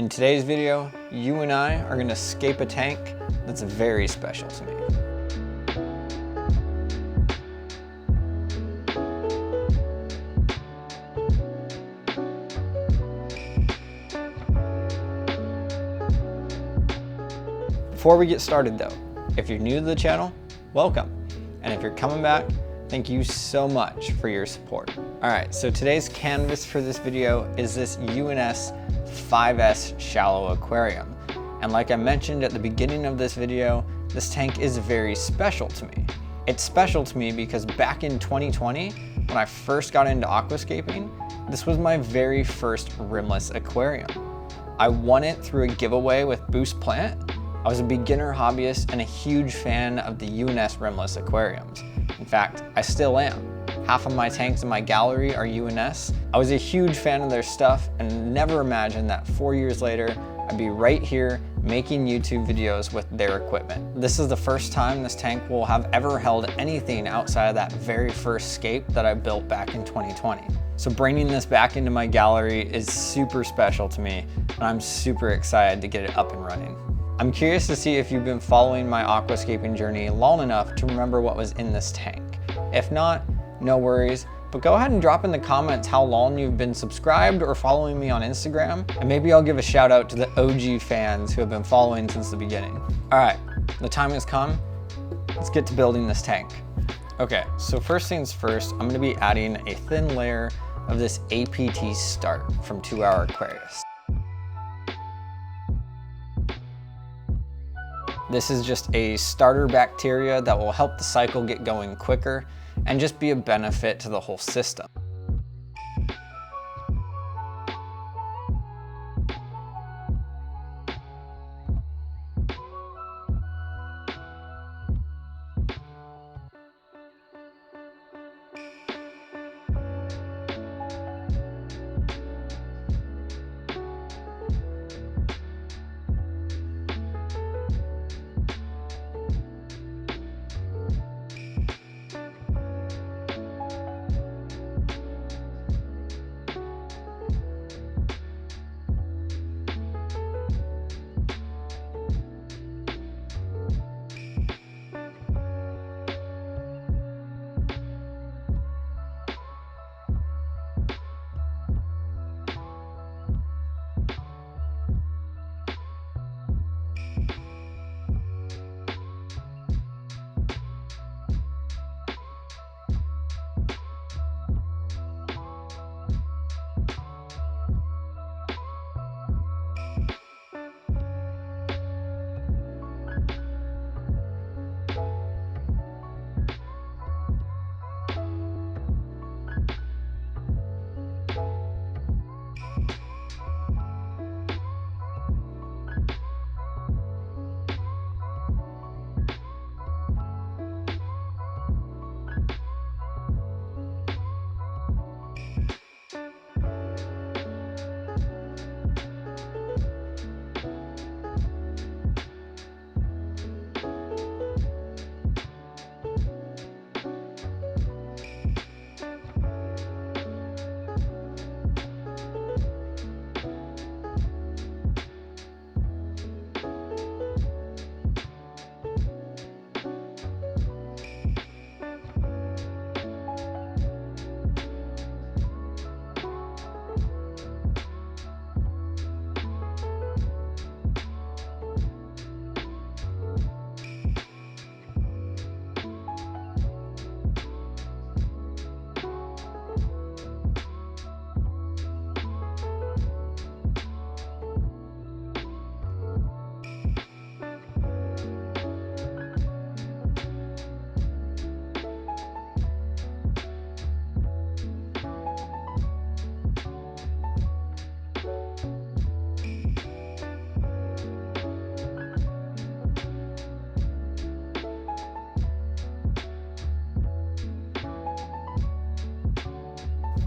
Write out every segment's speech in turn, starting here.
In today's video, you and I are going to scape a tank that's very special to me. Before we get started though, if you're new to the channel, welcome. And if you're coming back, thank you so much for your support. All right, so today's canvas for this video is this UNS 5S shallow aquarium. And like I mentioned at the beginning of this video, this tank is very special to me. It's special to me because back in 2020, when I first got into aquascaping, this was my very first rimless aquarium. I won it through a giveaway with Boost Plant. I was a beginner hobbyist and a huge fan of the UNS rimless aquariums. In fact, I still am. Half of my tanks in my gallery are UNS. I was a huge fan of their stuff and never imagined that 4 years later, I'd be right here making YouTube videos with their equipment. This is the first time this tank will have ever held anything outside of that very first scape that I built back in 2020. So bringing this back into my gallery is super special to me, and I'm super excited to get it up and running. I'm curious to see if you've been following my aquascaping journey long enough to remember what was in this tank. If not, no worries, but go ahead and drop in the comments how long you've been subscribed or following me on Instagram, and maybe I'll give a shout out to the OG fans who have been following since the beginning. All right, the time has come. Let's get to building this tank. Okay, so first things first, I'm gonna be adding a thin layer of this APT start from 2 Hour Aquarius. This is just a starter bacteria that will help the cycle get going quicker and just be a benefit to the whole system.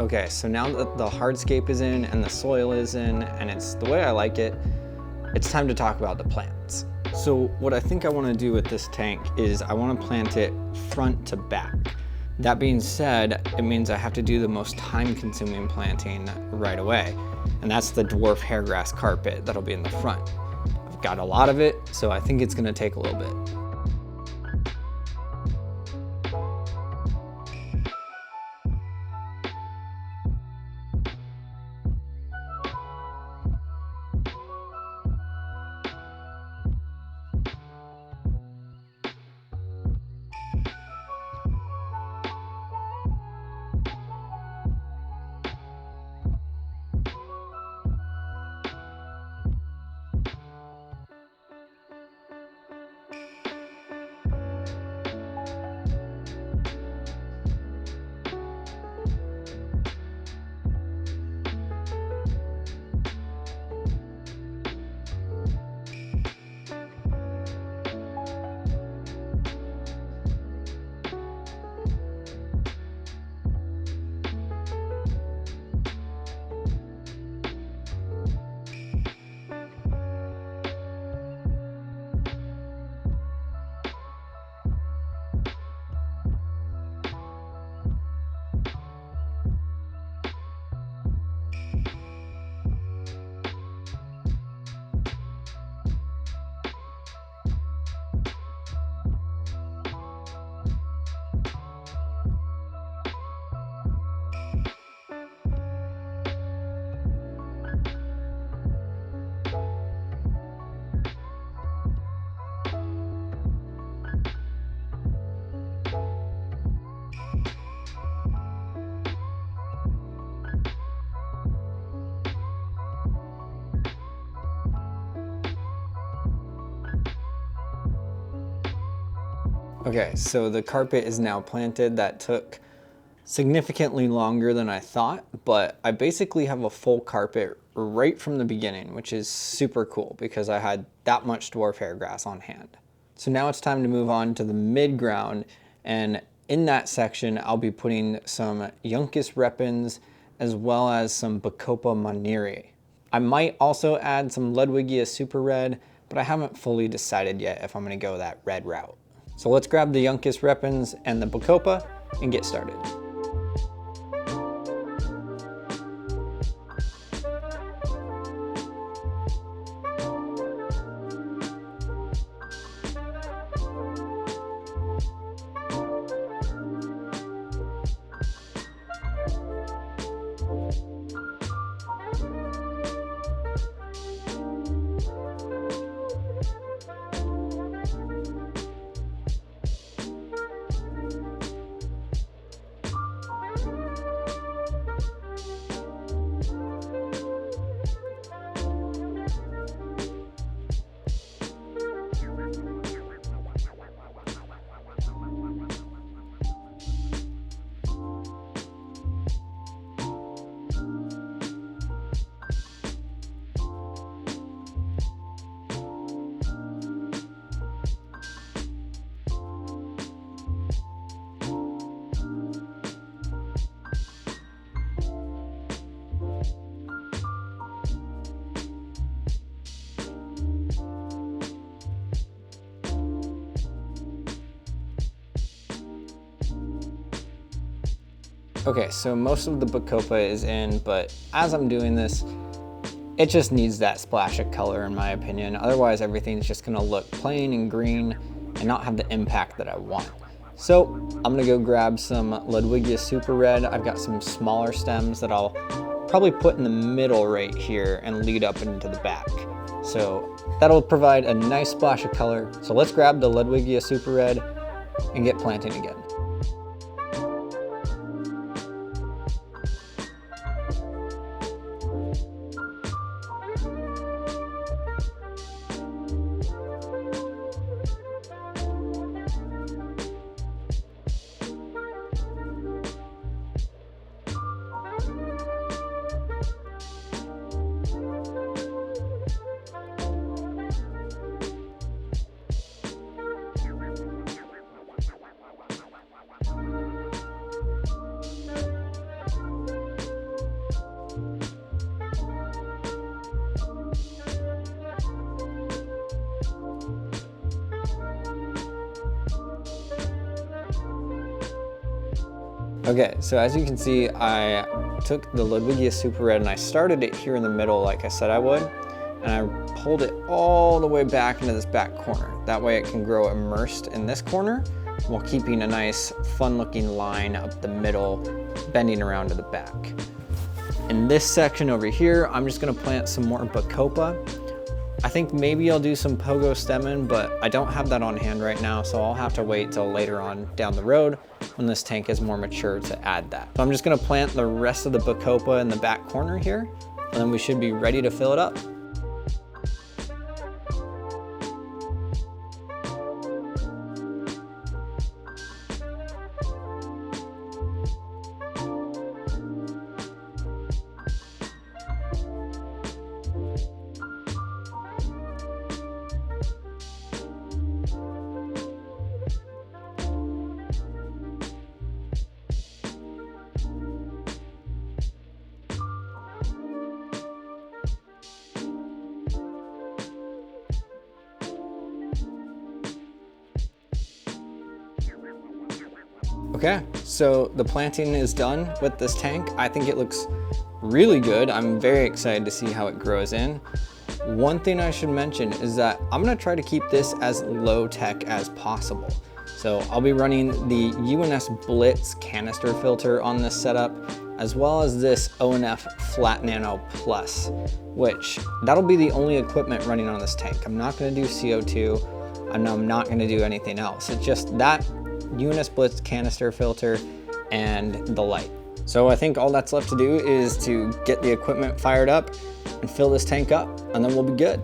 Okay, so now that the hardscape is in and the soil is in and it's the way I like it, it's time to talk about the plants. So what I think I want to do with this tank is I want to plant it front to back. That being said, it means I have to do the most time-consuming planting right away. and that's the dwarf hairgrass carpet that'll be in the front. I've got a lot of it, so I think it's gonna take a little bit. Okay, so the carpet is now planted. That took significantly longer than I thought, but I basically have a full carpet right from the beginning, which is super cool because I had that much dwarf hairgrass on hand. So now it's time to move on to the mid-ground, and in that section I'll be putting some Juncus repens as well as some Bacopa monnieri. I might also add some Ludwigia super red, but I haven't fully decided yet if I'm going to go that red route. So let's grab the Juncus repens and the Bacopa and get started. Okay, so most of the Bacopa is in, but as I'm doing this, it just needs that splash of color in my opinion. Otherwise, everything's just gonna look plain and green and not have the impact that I want. So I'm gonna go grab some Ludwigia Super Red. I've got some smaller stems that I'll probably put in the middle right here and lead up into the back. So that'll provide a nice splash of color. So let's grab the Ludwigia Super Red and get planting again. Okay, so as you can see, I took the Ludwigia Super Red and I started it here in the middle like I said I would, and I pulled it all the way back into this back corner. That way it can grow immersed in this corner while keeping a nice fun looking line up the middle, bending around to the back. In this section over here, I'm just gonna plant some more Bacopa. I think maybe I'll do some Pogo Stemmen, but I don't have that on hand right now, so I'll have to wait till later on down the road when this tank is more mature to add that. So I'm just gonna plant the rest of the Bacopa in the back corner here, and then we should be ready to fill it up. Okay, so the planting is done with this tank. I think it looks really good. I'm very excited to see how it grows in. One thing I should mention is that I'm gonna try to keep this as low tech as possible. So I'll be running the UNS Blitz canister filter on this setup, as well as this ONF Flat Nano Plus, which that'll be the only equipment running on this tank. I'm not gonna do CO2, and I'm not gonna do anything else. It's just that UNS Blitz canister filter and the light. So I think all that's left to do is to get the equipment fired up and fill this tank up, and then we'll be good.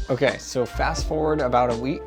Okay, so fast forward about a week,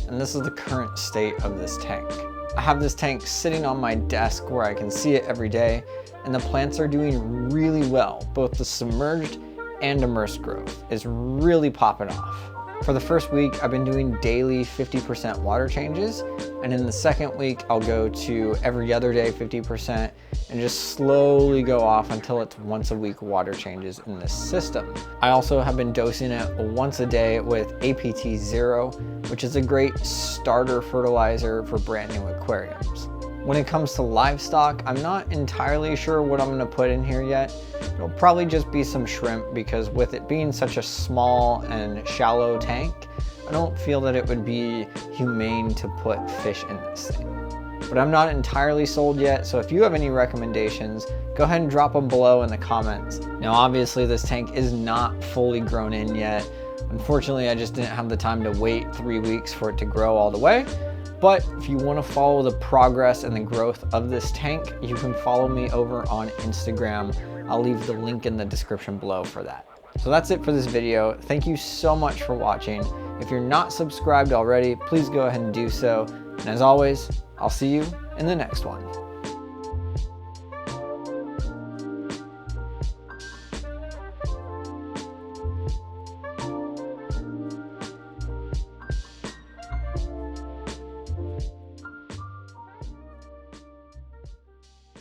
and this is the current state of this tank. I have this tank sitting on my desk where I can see it every day, and the plants are doing really well. Both the submerged and immersed growth is really popping off. For the first week, I've been doing daily 50% water changes, and in the second week, I'll go to every other day 50% and just slowly go off until it's once a week water changes in this system. I also have been dosing it once a day with APT 0, which is a great starter fertilizer for brand new aquariums. When it comes to livestock, I'm not entirely sure what I'm gonna put in here yet. It'll probably just be some shrimp, because with it being such a small and shallow tank, I don't feel that it would be humane to put fish in this thing. But I'm not entirely sold yet, so if you have any recommendations, go ahead and drop them below in the comments. Now obviously this tank is not fully grown in yet. Unfortunately, I just didn't have the time to wait 3 weeks for it to grow all the way. But if you want to follow the progress and the growth of this tank, you can follow me over on Instagram. I'll leave the link in the description below for that. So that's it for this video. Thank you so much for watching. If you're not subscribed already, please go ahead and do so. And as always, I'll see you in the next one.